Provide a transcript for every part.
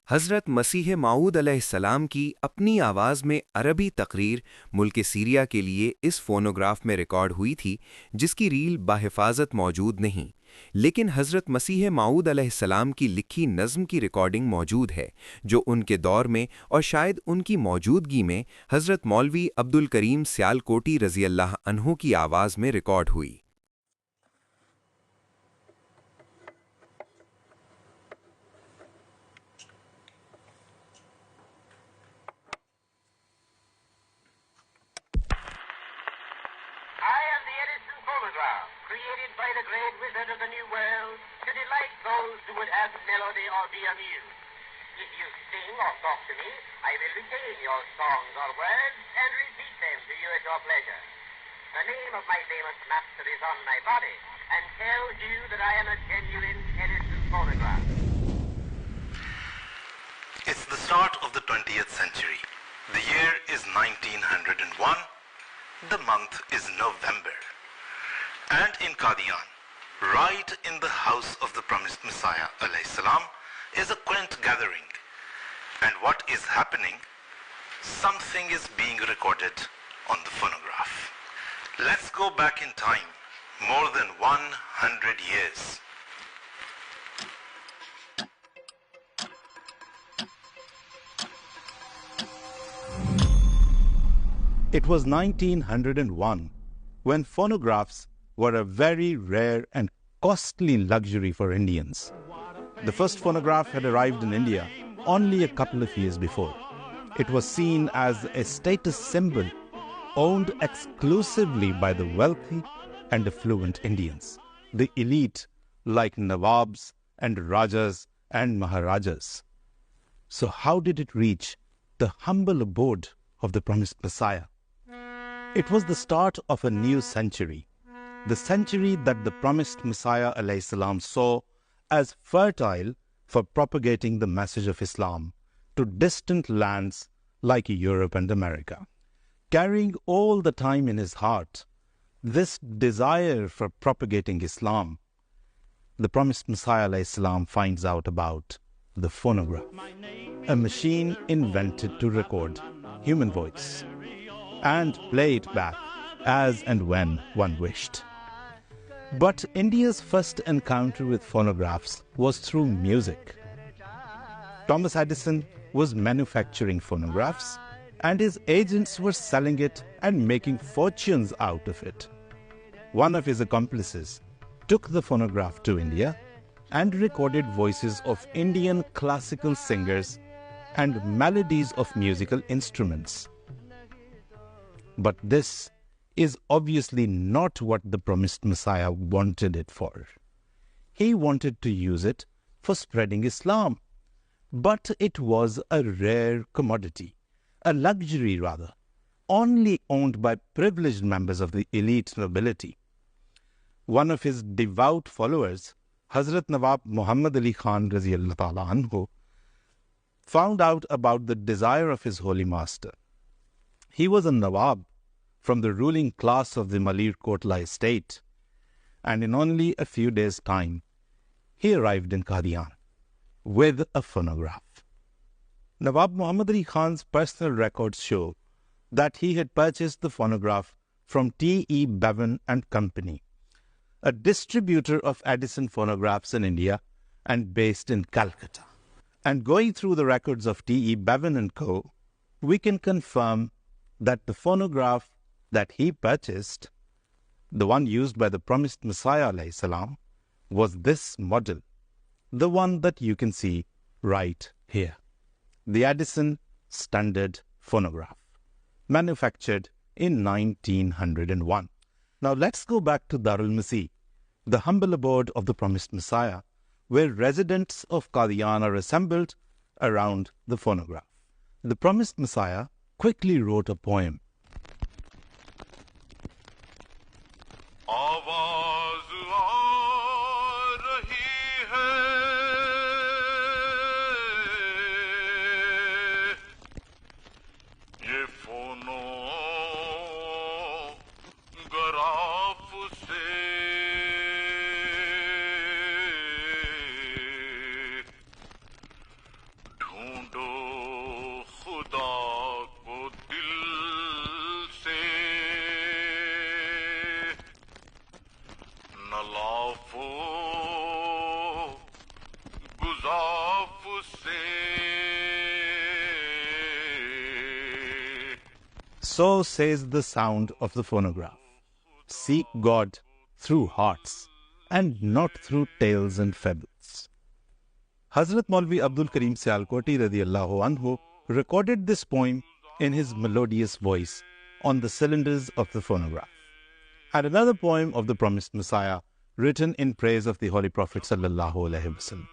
حضرت مسیح موعود علیہ السلام کی اپنی آواز میں عربی تقریر ملک سیریا کے لیے اس فونوگراف میں ریکارڈ ہوئی تھی، جس کی ریل بحفاظت موجود نہیں، لیکن حضرت مسیح موعود علیہ السلام کی لکھی نظم کی ریکارڈنگ موجود ہے، جو ان کے دور میں اور شاید ان کی موجودگی میں حضرت مولوی عبدالکریم سیالکوٹی رضی اللہ عنہ کی آواز میں ریکارڈ ہوئی۔ Created by the great wizard of the new world to delight those who would have melody or be amused. If you sing or talk to me, I will retain your songs or words and repeat them to you at your pleasure. The name of my famous master is on my body and tells you that I am a genuine Edison phonograph. It's the start of the 20th century. The year is 1901. The month is November. And in Qadian, right in the house of the promised Messiah, alayhi salam, is a quaint gathering. And what is happening? Something is being recorded on the phonograph. Let's go back in time, more than 100 years. It was 1901 when phonographs were a very rare and costly luxury for Indians. The first phonograph had arrived in India only a couple of years before. It was seen as a status symbol owned exclusively by the wealthy and affluent Indians, the elite like Nawabs and Rajas and Maharajas. So how did it reach the humble abode of the promised Messiah? It was the start of a new century. The century that the promised Messiah alayhi salam saw as fertile for propagating the message of Islam to distant lands like Europe and America. Carrying all the time in his heart this desire for propagating Islam, the promised Messiah alayhi salam finds out about the phonograph, a machine invented to record human voice and play it back as and when one wished. But India's first encounter with phonographs was through music. Thomas Edison was manufacturing phonographs, and his agents were selling it and making fortunes out of it. One of his accomplices took the phonograph to India and recorded voices of Indian classical singers and melodies of musical instruments. But this is obviously not what the promised Messiah wanted it for. He wanted to use it for spreading Islam, but it was a rare commodity, a luxury rather, only owned by privileged members of the elite nobility. One of his devout followers, Hazrat Nawab Muhammad Ali Khan Raziyallahu Ta'ala Anhu, found out about the desire of his holy master. He was a Nawab from the ruling class of the Malir Kotla estate, and in only a few days' time, he arrived in Qadian with a phonograph. Nawab Muhammad Ali Khan's personal records show that he had purchased the phonograph from T.E. Bevan and Company, a distributor of Edison phonographs in India and based in Calcutta. And going through the records of T.E. Bevan and Co., we can confirm that the phonograph that he purchased, the one used by the promised Messiah alayhi salam, was this model, the one that you can see right here. The Edison Standard Phonograph, manufactured in 1901. Now let's go back to Darul Masih, the humble abode of the promised Messiah, where residents of Qadian are assembled around the phonograph. The promised Messiah quickly wrote a poem. आवाज आ रही है, ये phonograph से ڈھونڈو خدا کو دل سے، نہ لافو گزاف سے. So says the sound of the phonograph. Seek God through hearts and not through tales and fables. Hazrat Mولوی Abdul Karim Sialkoti radiallahu anhu recorded this poem in his melodious voice on the cylinders of the phonograph. And another poem of the promised Messiah written in praise of the Holy Prophet sallallahu alaihi wasallam.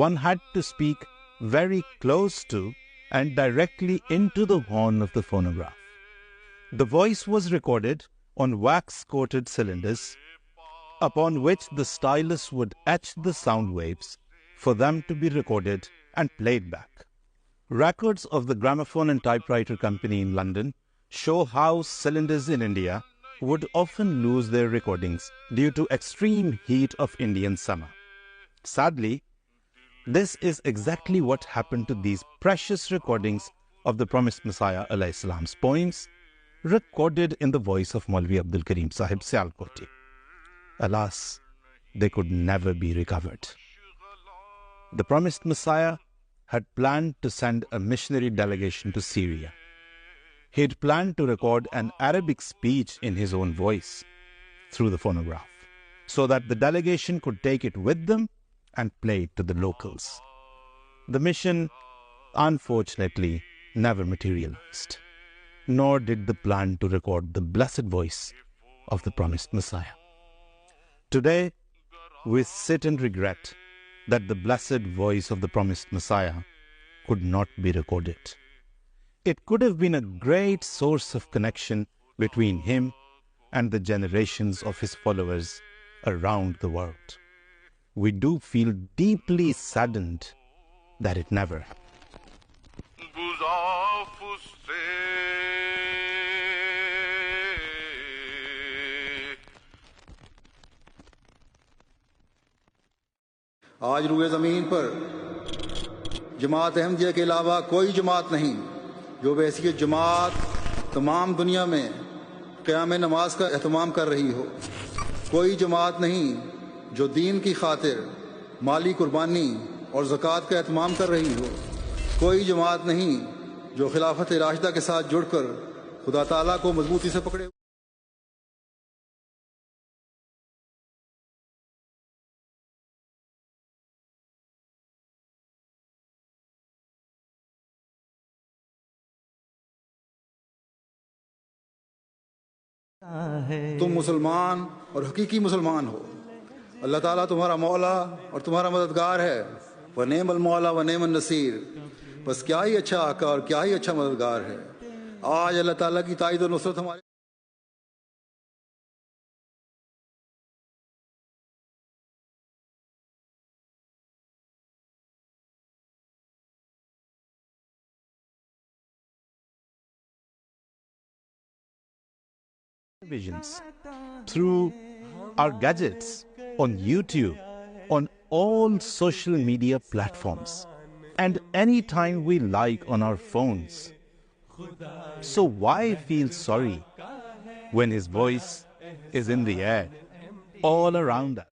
One had to speak very close to and directly into the horn of the phonograph. The voice was recorded on wax-coated cylinders upon which the stylus would etch the sound waves for them to be recorded and played back. Records of the Gramophone and Typewriter Company in London show how cylinders in India would often lose their recordings due to extreme heat of Indian summer. Sadly, this is exactly what happened to these precious recordings of the promised Messiah alayhi salam's poems, recorded in the voice of Mولوی Abdul Karim Sahib Siyalkoti. Alas, they could never be recovered. The promised Messiah had planned to send a missionary delegation to Syria. He had planned to record an Arabic speech in his own voice through the phonograph, so that the delegation could take it with them and play it to the locals. The mission, unfortunately, never materialized, nor did the plan to record the blessed voice of the promised Messiah. Today, we sit and regret that the blessed voice of the promised Messiah could not be recorded. It could have been a great source of connection between him and the generations of his followers around the world. We do feel deeply saddened that it never happened. گزاف سے آج روئے زمین پر جماعت احمدیہ کے علاوہ کوئی جماعت نہیں جو بحیثیت جماعت تمام دنیا میں قیام نماز کا اہتمام کر رہی ہو. کوئی جماعت نہیں جو دین کی خاطر مالی قربانی اور زکوٰۃ کا اہتمام کر رہی ہو. کوئی جماعت نہیں جو خلافت راشدہ کے ساتھ جڑ کر خدا تعالیٰ کو مضبوطی سے پکڑے. تم مسلمان اور حقیقی مسلمان ہو. اللہ تعالیٰ تمہارا مولا اور تمہارا مددگار ہے. وَنِعْمَ الْمَوْلَى وَنِعْمَ النَّصِيرُ. بس کیا ہی اچھا آقا اور کیا ہی اچھا مددگار ہے. آج اللہ تعالیٰ کی تائید و نصرت ہمارے Visions, through our gadgets, on YouTube, on all social media platforms, and anytime we like on our phones. So why feel sorry when his voice is in the air all around us?